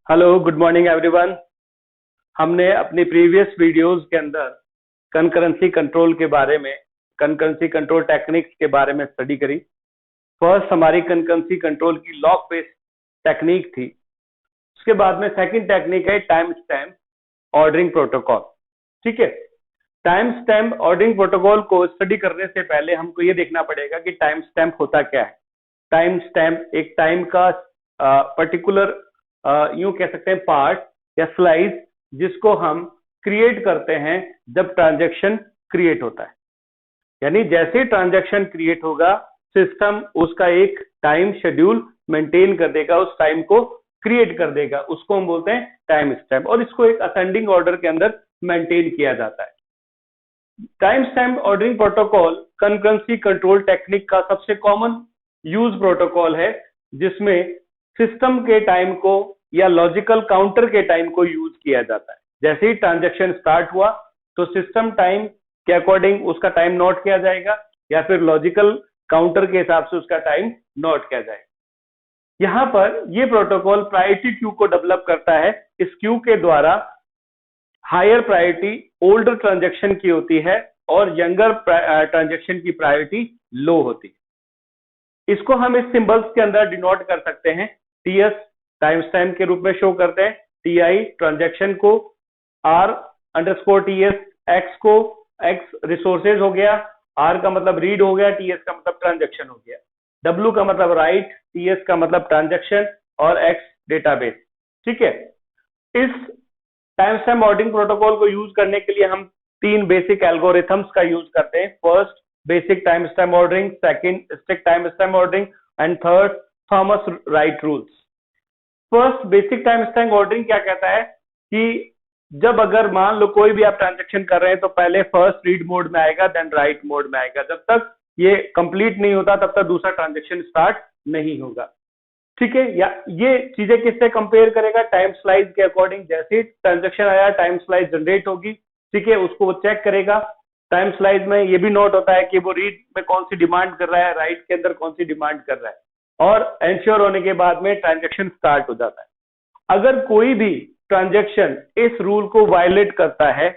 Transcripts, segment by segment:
Hello, good morning everyone. हमने अपनी previous videos के अंदर कंकरेंसी कंट्रोल के बारे में, कंकरेंसी कंट्रोल टेक्निक्स के बारे में स्टडी करी। फर्स्ट हमारी कंकरेंसी कंट्रोल की लॉक बेस्ड टेक्निक थी। उसके बाद में सेकंड टेक्निक है टाइम स्टैम्प ऑर्डरिंग प्रोटोकॉल। ठीक है, टाइम स्टैम्प ऑर्डरिंग प्रोटोकॉल को स्टडी करने से पहले हमको ये देखना पड़ेगा कि टाइम स्टैम्प होता क्या है। टाइम स्टैम्प एक टाइम का पर्टिकुलर यूं कह सकते हैं पार्ट या स्लाइस जिसको हम क्रिएट करते हैं जब ट्रांजैक्शन क्रिएट होता है। यानी जैसे ट्रांजैक्शन क्रिएट होगा सिस्टम उसका एक टाइम शेड्यूल मेंटेन कर देगा, उस टाइम को क्रिएट कर देगा, उसको हम बोलते हैं टाइम स्टैम्प, और इसको एक असेंडिंग ऑर्डर के अंदर मेंटेन किया जाता है। Time stamp ordering protocol concurrency control technique का सबसे कॉमन यूज प्रोटोकॉल है, जिसमें सिस्टम के टाइम को या लॉजिकल काउंटर के टाइम को यूज किया जाता है। जैसे ही ट्रांजैक्शन स्टार्ट हुआ तो सिस्टम टाइम के अकॉर्डिंग उसका टाइम नोट किया जाएगा या फिर लॉजिकल काउंटर के हिसाब से उसका टाइम नोट किया जाएगा। यहां पर ये प्रोटोकॉल प्रायोरिटी क्यू को डेवलप करता है। इस क्यू के द्वारा हायर प्रायोरिटी ओल्डर ट्रांजैक्शन की होती है और यंगर ट्रांजैक्शन की प्रायोरिटी लो होती है। इसको हम इस सिंबल्स के अंदर डिनोट कर सकते हैं। टीएस टाइम स्टैम्प के रूप में शो करते हैं, टीआई ट्रांजैक्शन को, आर अंडरस्कोर टीएस एक्स को, एक्स रिसोर्सेज हो गया, आर का मतलब रीड हो गया, टीएस का मतलब ट्रांजैक्शन हो गया, डब्ल्यू का मतलब राइट, टीएस का मतलब ट्रांजैक्शन और एक्स डेटाबेस। ठीक है, इस टाइम स्टैम्प ऑर्डरिंग प्रोटोकॉल को यूज करने के लिए हम तीन बेसिक एल्गोरिथम्स का यूज करते हैं। First basic time stamp ordering, second strict time stamp ordering and third Thomas right rules. First basic time stamp ordering क्या कहता है कि जब अगर मान लो कोई भी आप ट्रांजैक्शन कर रहे हैं तो पहले फर्स्ट रीड मोड में आएगा, देन राइट मोड में आएगा। जब तक ये कंप्लीट नहीं होता तब तक दूसरा ट्रांजैक्शन स्टार्ट नहीं होगा। ठीक है, या ये चीजें किससे कंपेयर करेगा? टाइम स्लाइस के अकॉर्डिंग। जैसे ही ट्रांजैक्शन आया टाइम स्लाइस जनरेट होगी, ठीक है, उसको वो चेक करेगा। टाइम स्लाइस में ये भी नोट होता है कि वो रीड में कौन सी डिमांड कर रहा है, राइट के अंदर कौन सी डिमांड कर रहा है, और एंश्योर होने के बाद में ट्रांजैक्शन स्टार्ट हो जाता है। अगर कोई भी ट्रांजैक्शन इस रूल को वायलेट करता है,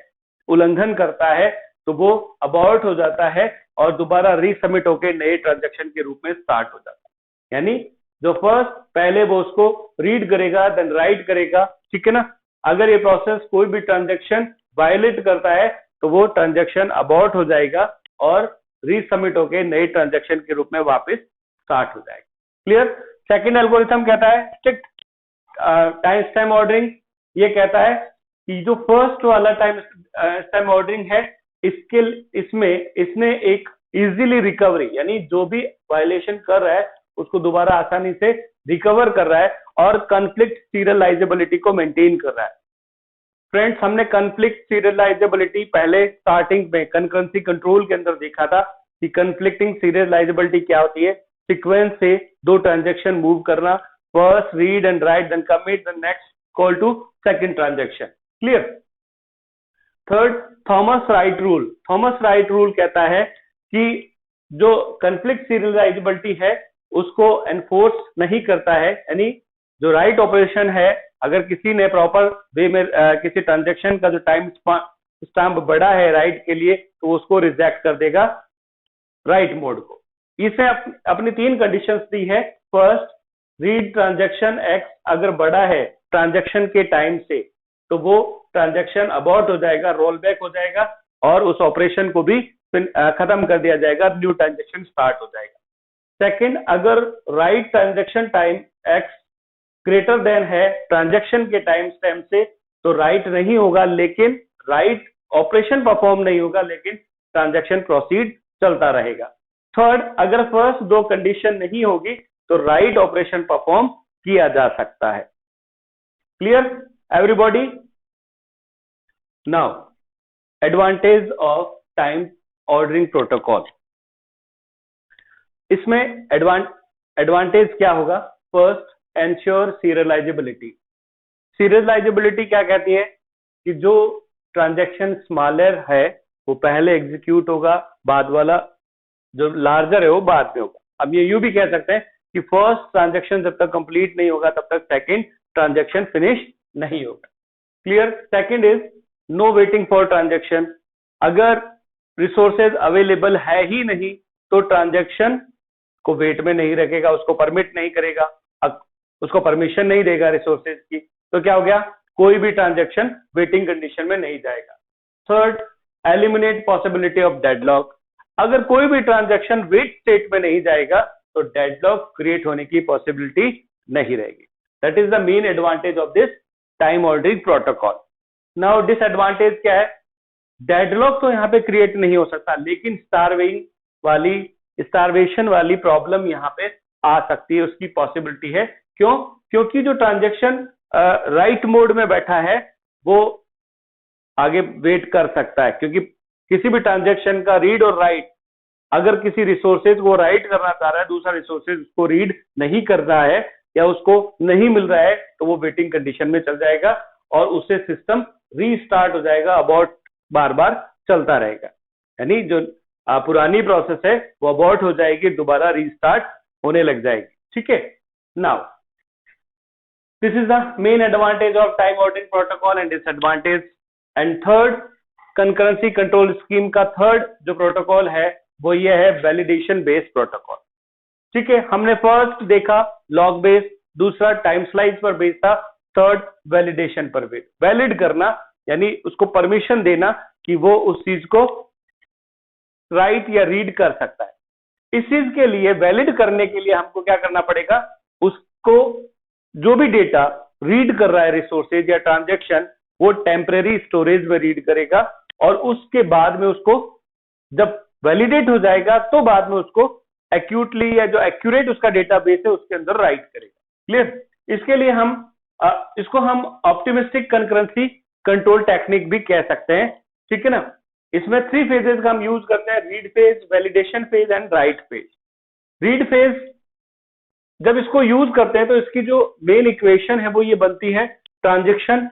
उल्लंघन करता है, तो वो अबॉर्ट हो जाता है और दोबारा रीसबमिट होकर नए ट्रांजैक्शन के रूप में स्टार्ट हो जाता है। यानी जो फर्स्ट पहले वो उसको रीड करेगा देन राइट करेगा। ठीक है ना, अगर ये प्रोसेस कोई भी ट्रांजैक्शन वायलेट करता है तो वो ट्रांजैक्शन अबॉर्ट हो जाएगा और रीसबमिट होकर नए ट्रांजैक्शन के रूप में वापस स्टार्ट हो जाएगा। क्लियर? सेकंड एल्गोरिथम कहता है स्ट्रिक्ट टाइम स्टैम्प ऑर्डरिंग। ये कहता है कि जो फर्स्ट वाला टाइम स्टैम्प ऑर्डरिंग है इसने एक इजीली रिकवरी, यानी जो भी वायलेशन कर रहा है उसको दोबारा आसानी से रिकवर कर रहा है और कॉन्फ्लिक्ट सीरियलाइजेबिलिटी को मेंटेन कर रहा है। फ्रेंड्स, हमने कॉन्फ्लिक्ट सीरियलाइजेबिलिटी पहले स्टार्टिंग में कंकरेंसी कंट्रोल के अंदर देखा था कि कॉन्फ्लिक्टिंग सीरियलाइजेबिलिटी क्या होती है। सीक्वेंस से दो ट्रांजैक्शन मूव करना, first read and write then commit then next call to second transaction. Clear? Third Thomas write rule. Thomas write rule कहता है कि जो कॉन्फ्लिक्ट सीरियलाइजेबिलिटी है उसको एनफोर्स नहीं करता है, यानी जो राइट ऑपरेशन है अगर किसी ने प्रॉपर वे में किसी ट्रांजैक्शन का जो टाइम स्टैम्प बड़ा है राइट के लिए तो उसको रिजेक्ट कर देगा राइट मोड को। इसने अपनी तीन कंडीशंस दी है। फर्स्ट, रीड ट्रांजैक्शन एक्स अगर बड़ा है ट्रांजैक्शन के टाइम से तो वो ट्रांजैक्शन अबॉर्ट हो जाएगा, रोल बैक हो जाएगा और उस ऑपरेशन को भी खत्म कर दिया जाएगा, न्यू ट्रांजैक्शन स्टार्ट हो जाएगा। सेकंड, अगर right transaction time x greater than है ट्रांजैक्शन के टाइम स्टैम्प से तो राइट नहीं होगा, लेकिन राइट ऑपरेशन परफॉर्म नहीं होगा, लेकिन ट्रांजैक्शन प्रोसीड चलता रहेगा। थर्ड, अगर फर्स्ट दो कंडीशन नहीं होगी तो राइट ऑपरेशन परफॉर्म किया जा सकता है। Clear everybody? Now advantage of time ordering protocol. इसमें एडवांटेज क्या होगा? First, ensure serialisability. सीरियलाइजेबिलिटी क्या कहती है कि जो ट्रांजैक्शन स्मॉलर है वो पहले एग्जीक्यूट होगा, बाद वाला जो लार्जर है वो बाद में होगा। अब ये यूं भी कह सकते हैं कि फर्स्ट ट्रांजैक्शन जब तक कंप्लीट नहीं होगा तब तक सेकंड ट्रांजैक्शन फिनिश नहीं होगा। Clear. Second is no waiting for transaction. अगर रिसोर्सेज अवेलेबल है ही नहीं तो ट्रांजैक्शन को वेट में नहीं रखेगा, उसको परमिट नहीं करेगा, उसको परमिशन नहीं देगा रिसोर्सेज की, तो क्या हो गया, कोई भी ट्रांजैक्शन वेटिंग कंडीशन में नहीं जाएगा। Third, eliminate possibility of deadlock. अगर कोई भी ट्रांजैक्शन वेट स्टेट में नहीं जाएगा तो डेडलॉक क्रिएट होने की पॉसिबिलिटी नहीं रहेगी। That is the main advantage of this time ordering protocol. Now disadvantage क्या है, डेडलॉक तो यहाँ पे क्रिएट नहीं हो सकता, लेकिन स्टारवेशन वाली प्रॉब्लम यहाँ पे आ सकती है, उसकी पॉसिबिलिटी है। क्यों? क्योंकि जो ट्रांजैक्शन राइट मोड में बैठा है वो आगे वेट कर सकता है, क्योंकि किसी भी ट्रांजैक्शन का रीड और राइट, अगर किसी रिसोर्सेज को राइट करना चाह रहा है, दूसरा रिसोर्सेज उसको रीड नहीं कर रहा है या उसको नहीं मिल रहा है, तो वो वेटिंग कंडीशन में चल जाएगा और उससे सिस्टम रीस्टार्ट हो जाएगा, अबॉर्ट बार बार चलता रहेगा। यानी जो पुरानी प्रोसेस है वो अबॉर्ट हो जाएगी, दोबारा रीस्टार्ट होने लग जाएगी। ठीक है। Now this is the main advantage of time ordering protocol and disadvantage. And third, concurrency control scheme का थर्ड जो प्रोटोकॉल है वो ये है वैलिडेशन बेस्ड प्रोटोकॉल। ठीक है। हमने फर्स्ट देखा लॉग बेस्ड, दूसरा टाइम स्लाइस पर बेस्ड था, थर्ड वैलिडेशन पर बेस्ड। वैलिड करना यानी उसको परमिशन देना कि वो उस चीज को राइट या रीड कर सकता है। इस चीज के लिए वैलिड करने के लिए हमको क्या करना पड़ेगा, उसको जो भी डेटा रीड कर रहा है रिसोर्सेज या ट्रांजैक्शन, वो टेम्परेरी स्टोरेज में रीड करेगा और उसके बाद में उसको जब वैलिडेट हो जाएगा तो बाद में उसको एक्यूटली या जो एक्यूरेट उसका डेटाबेस है उसके अंदर राइट करेगा। क्लियर। इसके लिए इसको हम ऑप्टिमिस्टिक कंकरेंसी कंट्रोल टेक्निक भी कह सकते हैं। ठीक है ना। इसमें 3 फेजेस का हम यूज करते हैं, read phase, validation phase and right phase. Read phase जब इसको यूज करते हैं तो इसकी जो मेन इक्वेशन है वो ये बनती है, transaction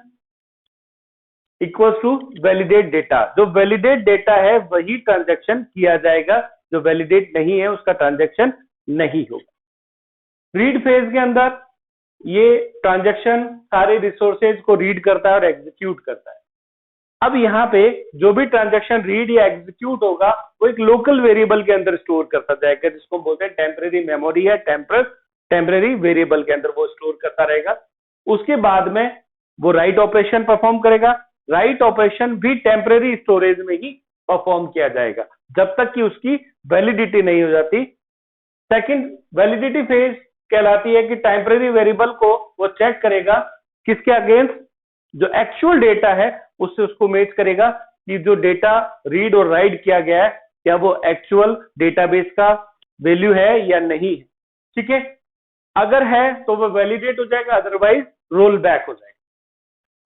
equals to validate data. जो वैलिडेट डेटा है वही ट्रांजैक्शन किया जाएगा, जो वैलिडेट नहीं है उसका ट्रांजैक्शन नहीं होगा। रीड फेज के अंदर ये ट्रांजैक्शन सारे रिसोर्सेज को रीड करता है और एग्जीक्यूट करता है। अब यहाँ पे जो भी ट्रांजैक्शन रीड या एग्जीक्यूट होगा वो एक लोकल वेरिएबल के अंदर स्टोर करता जाएगा, जिसको बोलते हैं टेम्परेरी मेमोरी या टेम्परेरी वेरिएबल के अंदर वो स्टोर करता रहेगा। उसके बाद में वो राइट ऑपरेशन परफॉर्म करेगा। राइट ऑपरेशन भी टेम्परेरी स्टोरेज में ही परफॉर्म किया जाएगा जब तक कि उसकी वैलिडिटी नहीं हो जाती। सेकंड वैलिडिटी फेज कहलाती है कि टेम्परेरी वेरिएबल को वो चेक करेगा किसके अगेंस्ट, जो एक्चुअल डेटा है उससे उसको मैच करेगा कि जो डेटा रीड और राइट किया गया है क्या वो एक्चुअल डेटाबेस का वैल्यू है या नहीं है। ठीक है। अगर है तो वो वैलिडेट हो जाएगा, अदरवाइज रोल बैक हो जाएगा।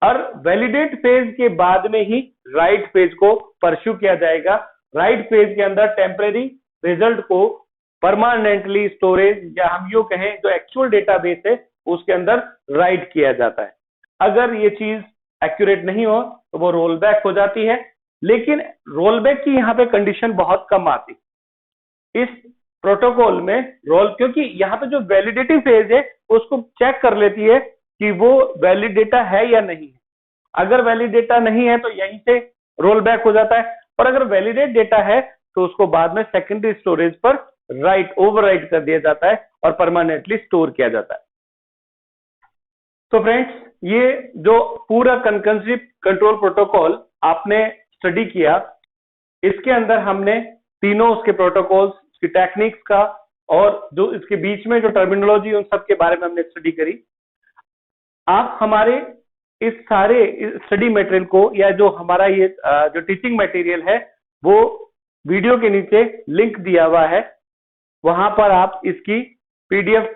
और वैलिडेट फेज के बाद में ही राइट फेज को परस्यू किया जाएगा। राइट फेज के अंदर टेम्परेरी रिजल्ट को परमानेंटली स्टोरेज या हम यूं कहें जो एक्चुअल डेटाबेस है उसके अंदर राइट किया जाता है। अगर ये चीज एक्यूरेट नहीं हो तो वो रोल बैक हो जाती है, लेकिन रोल बैक की यहाँ पे कंडीशन बहुत कम आती इस प्रोटोकॉल में। क्योंकि यहाँ पे जो वैलिडिटी फेज है उसको चेक कर लेती है कि वो वैलिड डेटा है या नहीं है। अगर वैलिड डेटा नहीं है तो यहीं से रोल बैक हो जाता है, और अगर वैलिडेट डेटा है तो उसको बाद में सेकेंडरी स्टोरेज पर ओवरराइट कर दिया जाता है और परमानेंटली स्टोर किया जाता है। तो फ्रेंड्स, ये जो पूरा कंकरेंसी कंट्रोल प्रोटोकॉल आपने स्टडी किया, इसके अंदर हमने तीनों उसके प्रोटोकॉल्स, उसकी टेक्निक्स का और जो इसके बीच में जो टर्मिनोलॉजी उन सब के बारे में हमने स्टडी करी। आप हमारे इस सारे स्टडी मटेरियल को या जो हमारा ये जो टीचिंग मटेरियल है वो वीडियो के नीचे लिंक दिया हुआ है, वहां पर आप इसकी पीडीएफ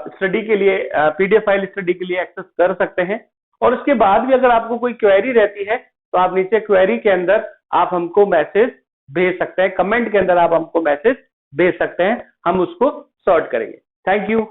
स्टडी के लिए पीडीएफ फाइल स्टडी के लिए एक्सेस कर सकते हैं। और उसके बाद भी अगर आपको कोई क्वेरी रहती है तो आप नीचे क्वेरी के अंदर आप हमको मैसेज भेज सकते हैं, कमेंट के अंदर आप हमको मैसेज भेज सकते हैं, हम उसको सॉर्ट करेंगे। Thank you.